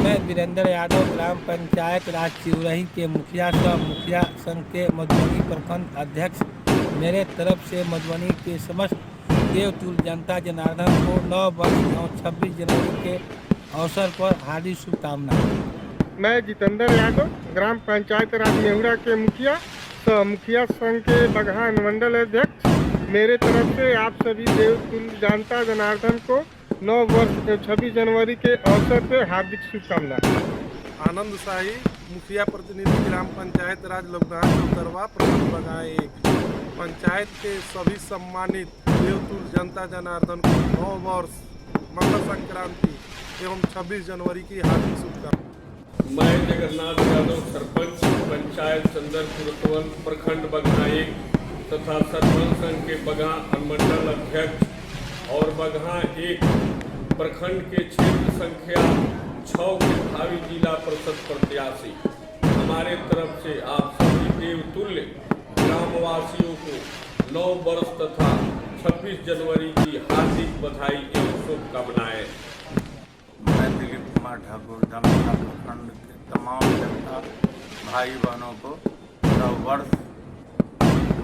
मैं वीरेंद्र यादव ग्राम पंचायत राज चिउरही के मुखिया सह मुखिया संघ के मधुबनी प्रखंड अध्यक्ष। मेरे तरफ से मधुबनी के समस्त देवतुल्य जनता जनार्दन को 9 वर्ष एवं 26 जनवरी के अवसर पर हार्दिक शुभकामनाएं। मैं जितेंद्र यादव ग्राम पंचायत राज नेहुरा के मुखिया सह मुखिया संघ के बगहा अनुमंडल अध्यक्ष। मेरे तरफ से आप सभी देवतुल्य जनता जनार्दन को 9 वर्ष 26 जनवरी के अवसर पर हार्दिक शुभकामनाएं। आनंद शाही मुखिया प्रतिनिधि ग्राम पंचायत राज लबनान चौतरवा प्रखंड बगहा 1। पंचायत के सभी सम्मानित देवतुल्य जनता जनार्दन को 9 वर्ष मकर संक्रांति एवं 26 जनवरी की हार्दिक शुभकामनाएं। मैं जगन्नाथ यादव सरपंच पंचायत चंदरपुर प्रखंड बगहा 1 तथा सरपंच संघ के बगहा अनुमंडल अध्यक्ष और बगहा 1 प्रखंड के क्षेत्र संख्या 6 के भावी जिला परिषद प्रत्याशी। हमारे तरफ से आप सभी देवतुल्य ग्रामवासियों को 9 वर्ष तथा 26 जनवरी की हार्दिक बधाई एवं शुभकामनाएं। मैं दिलीप कुमार ठाकुर जामनगर प्रखंड के तमाम जनता भाई बहनों को 9 वर्ष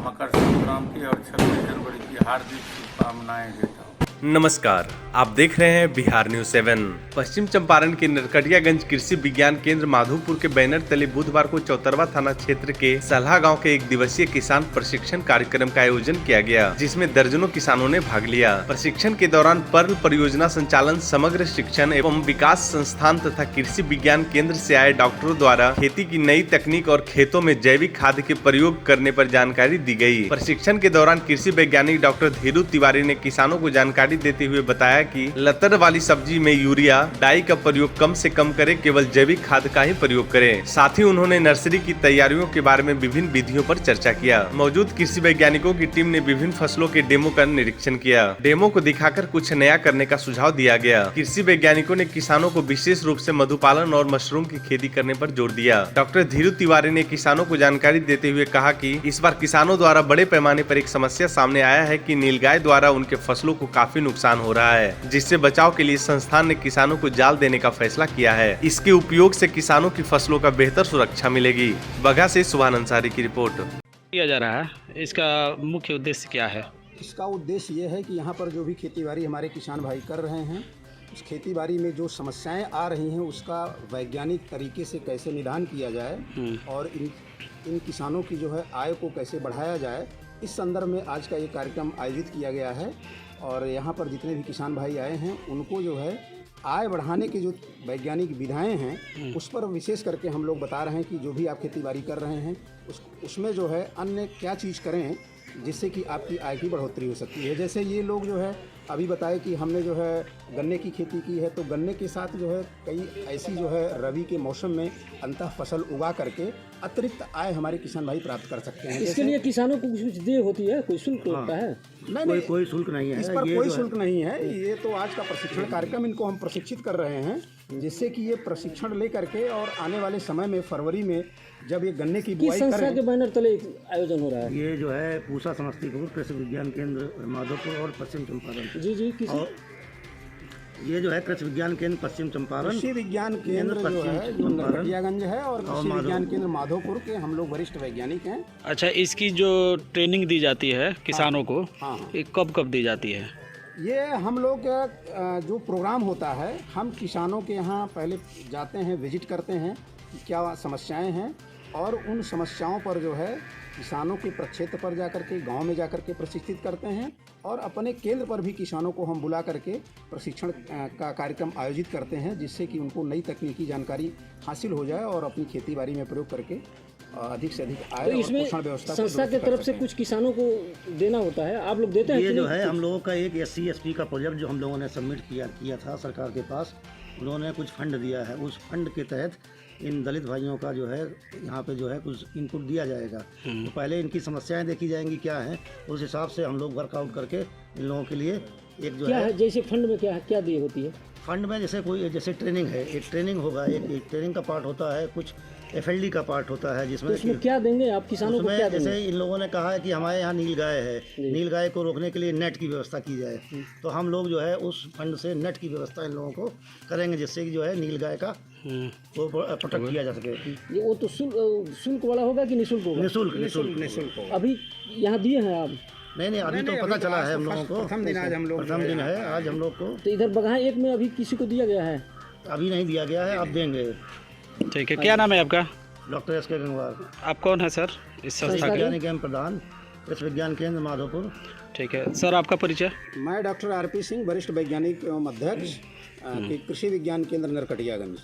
मकर संक्रांति और 26 जनवरी की हार्दिक शुभकामनाएं देता हूँ। नमस्कार, आप देख रहे हैं बिहार न्यूज 7। पश्चिम चंपारण के नरकटियागंज कृषि विज्ञान केंद्र माधोपुर के बैनर तले बुधवार को चौतरवा थाना क्षेत्र के सलहा गांव के 1 दिवसीय किसान प्रशिक्षण कार्यक्रम का आयोजन किया गया, जिसमें दर्जनों किसानों ने भाग लिया। प्रशिक्षण के दौरान पर्ल परियोजना संचालन, समग्र शिक्षण एवं विकास संस्थान तथा कृषि विज्ञान केंद्र से आए डॉक्टरों द्वारा खेती की नई तकनीक और खेतों में जैविक खाद के प्रयोग करने पर जानकारी दी गई। प्रशिक्षण के दौरान कृषि वैज्ञानिक डॉक्टर धीरू तिवारी ने किसानों को जानकारी देते हुए बताया कि लतर वाली सब्जी में यूरिया डाई का प्रयोग कम से कम करें, केवल जैविक खाद का ही प्रयोग करें। साथ ही उन्होंने नर्सरी की तैयारियों के बारे में विभिन्न विधियों पर चर्चा किया। मौजूद कृषि वैज्ञानिकों की टीम ने विभिन्न फसलों के डेमो का निरीक्षण किया। डेमो को दिखाकर कुछ नया करने का सुझाव दिया गया। कृषि वैज्ञानिकों ने किसानों को विशेष रूप से मधुपालन और मशरूम की खेती करने पर जोर दिया। डॉक्टर धीरू तिवारी ने किसानों को जानकारी देते हुए कहा कि इस बार किसानों द्वारा बड़े पैमाने पर एक समस्या सामने आया है कि नीलगाय द्वारा उनके फसलों को काफी नुकसान हो रहा है, जिससे बचाव के लिए संस्थान ने किसानों को जाल देने का फैसला किया है। इसके उपयोग से किसानों की फसलों का बेहतर सुरक्षा मिलेगी। बगहा से सुभान अंसारी की रिपोर्ट। किया जा रहा है, इसका मुख्य उद्देश्य क्या है? इसका उद्देश्य ये है कि यहाँ पर जो भी खेतीबाड़ी हमारे किसान भाई कर रहे हैं, उस खेतीबाड़ी में जो समस्याएं आ रही हैं उसका वैज्ञानिक तरीके से कैसे निदान किया जाए और इन किसानों की जो है आय को कैसे बढ़ाया जाए, इस संदर्भ में आज का ये कार्यक्रम आयोजित किया गया है। और यहाँ पर जितने भी किसान भाई आए हैं उनको जो है आय बढ़ाने की जो वैज्ञानिक विधाएं हैं उस पर विशेष करके हम लोग बता रहे हैं कि जो भी आप खेतीबाड़ी कर रहे हैं उसमें जो है अन्य क्या चीज़ करें जिससे कि आपकी आय की बढ़ोतरी हो सकती है। जैसे ये लोग जो है अभी बताए कि हमने जो है गन्ने की खेती की है, तो गन्ने के साथ जो है कई ऐसी जो है रबी के मौसम में अंतः फसल उगा करके अतिरिक्त आय हमारे किसान भाई प्राप्त कर सकते हैं। इसके लिए किसानों को कुछ देय होती है, कोई शुल्क होता है? नहीं, कोई शुल्क नहीं है, इस पर कोई शुल्क नहीं है। ये तो आज का प्रशिक्षण कार्यक्रम, इनको हम प्रशिक्षित कर रहे हैं जिससे कि ये प्रशिक्षण ले करके और आने वाले समय में फरवरी में जब ये गन्ने की बुआई करें। संस्था के बैनर तले आयोजन हो रहा है? ये जो है पूसा समस्तीपुर कृषि विज्ञान केंद्र माधोपुर और पश्चिम चंपारण। जी और ये जो है कृषि विज्ञान केंद्र पश्चिम चंपारण, कृषि विज्ञान केंद्र जो है जो नरकटियागंज है, और कृषि विज्ञान केंद्र माधोपुर के हम लोग वरिष्ठ वैज्ञानिक हैं। अच्छा, इसकी जो ट्रेनिंग दी जाती है किसानों को, ये कब कब दी जाती है? ये हम लोग जो प्रोग्राम होता है, हम किसानों के यहाँ पहले जाते हैं, विजिट करते हैं कि क्या समस्याएं हैं, और उन समस्याओं पर जो है किसानों के प्रक्षेत्र पर जाकर के, गांव में जाकर के प्रशिक्षित करते हैं, और अपने केंद्र पर भी किसानों को हम बुला करके प्रशिक्षण का कार्यक्रम आयोजित करते हैं, जिससे कि उनको नई तकनीकी जानकारी हासिल हो जाए और अपनी खेती बाड़ी में प्रयोग करके अधिक से अधिक आय और पोषण व्यवस्था संस्था की तरफ से कुछ किसानों को देना होता है, आप लोग देते हैं? ये जो है हम लोगों का एक SC ST का प्रोजेक्ट जो हम लोगों ने सबमिट किया था सरकार के पास, उन्होंने कुछ फंड दिया है। उस फंड के तहत इन दलित भाइयों का जो है यहाँ पे जो है कुछ इनपुट दिया जाएगा। तो पहले इनकी समस्याएं देखी जाएंगी क्या है, उस हिसाब से हम लोग वर्कआउट करके इन लोगों के लिए एक जो है जैसे फंड में क्या दी होती है? फंड में जैसे कोई जैसे ट्रेनिंग है, एक ट्रेनिंग होगा, एक ट्रेनिंग का पार्ट होता है, कुछ FLD का पार्ट होता है, तो जिसमें इसमें क्या देंगे आप किसानों को, उसमें क्या जैसे देंगे? इन लोगों ने कहा है कि हमारे यहाँ नील गाय है, नील गाय को रोकने के लिए नेट की व्यवस्था की जाए, तो हम लोग जो है उस फंड से नेट की व्यवस्था इन लोगों को करेंगे, जिससे कि जो है नील गाय का वो प्रोटेक्ट किया जा सके। ये वो तो शुल्क वाला होगा कि निःशुल्क होगा? निःशुल्क। अभी यहाँ दिए हैं आप? नहीं, अभी तो पता चला है हम लोगों को, प्रथम दिन आज हम लोग प्रथम दिन है आज हम लोग को। तो इधर बगहा एक में अभी किसी को दिया गया है? अभी नहीं दिया गया है, अब देंगे। ठीक है, क्या नाम है आपका? डॉक्टर SK गंगवार, आप कौन है सर इस संस्था के? वैज्ञानिक एवं प्रधान, कृषि विज्ञान केंद्र माधोपुर। ठीक है सर, आपका परिचय? मैं डॉक्टर RP सिंह, वरिष्ठ वैज्ञानिक एवं अध्यक्ष कृषि विज्ञान केंद्र नरकटियागंज।